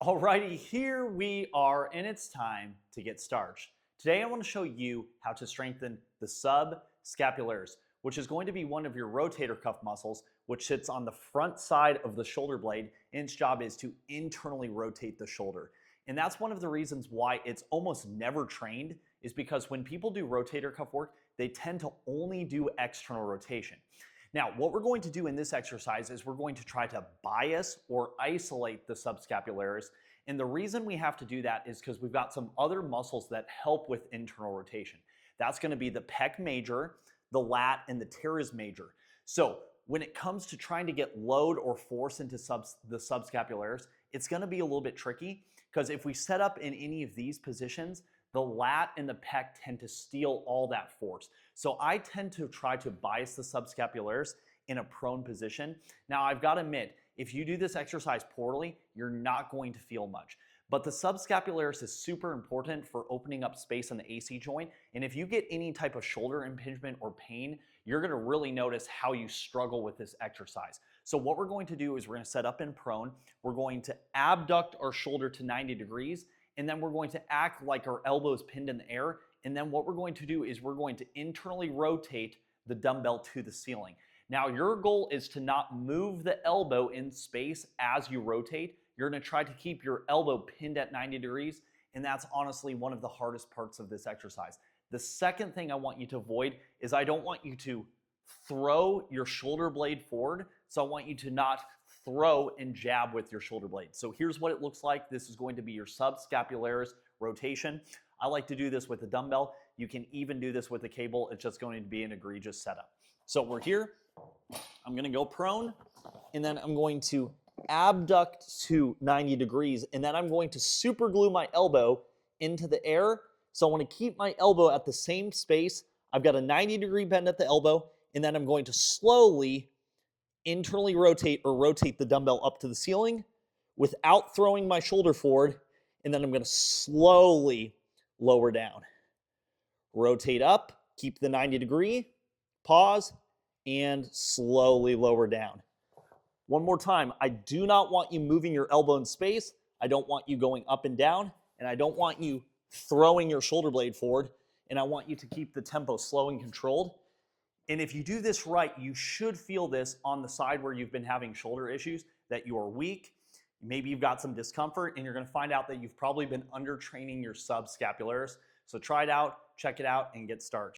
Alrighty, here we are, and it's time to get starched. Today I want to show you how to strengthen the subscapularis, which is going to be one of your rotator cuff muscles, which sits on the front side of the shoulder blade, and its job is to internally rotate the shoulder. And that's one of the reasons why it's almost never trained, is because when people do rotator cuff work, they tend to only do external rotation. Now, what we're going to do in this exercise is we're going to try to bias or isolate the subscapularis. And the reason we have to do that is because we've got some other muscles that help with internal rotation. That's going to be the pec major, the lat, and the teres major. So when it comes to trying to get load or force into the subscapularis, it's going to be a little bit tricky because if we set up in any of these positions, the lat and the pec tend to steal all that force. So I tend to try to bias the subscapularis in a prone position. Now I've got to admit, if you do this exercise poorly, you're not going to feel much. But the subscapularis is super important for opening up space on the AC joint. And if you get any type of shoulder impingement or pain, you're going to really notice how you struggle with this exercise. So what we're going to do is we're going to set up in prone. We're going to abduct our shoulder to 90 degrees. And then we're going to act like our elbow is pinned in the air. And then what we're going to do is we're going to internally rotate the dumbbell to the ceiling. Now your goal is to not move the elbow in space as you rotate. You're going to try to keep your elbow pinned at 90 degrees. And that's honestly one of the hardest parts of this exercise. The second thing I want you to avoid is I don't want you to throw your shoulder blade forward. So I want you to not throw and jab with your shoulder blade. So here's what it looks like. This is going to be your subscapularis rotation. I like to do this with a dumbbell. You can even do this with a cable. It's just going to be an egregious setup. So we're here. I'm going to go prone, and then I'm going to abduct to 90 degrees, and then I'm going to super glue my elbow into the air. So I want to keep my elbow at the same space. I've got a 90-degree bend at the elbow, and then I'm going to slowly internally rotate or rotate the dumbbell up to the ceiling without throwing my shoulder forward, and then I'm going to slowly lower down. Rotate up, keep the 90-degree, pause, and slowly lower down. One more time, I do not want you moving your elbow in space. I don't want you going up and down, and I don't want you throwing your shoulder blade forward, and I want you to keep the tempo slow and controlled. And if you do this right, you should feel this on the side where you've been having shoulder issues, that you are weak. Maybe you've got some discomfort, and you're going to find out that you've probably been undertraining your subscapularis. So try it out, check it out, and get started.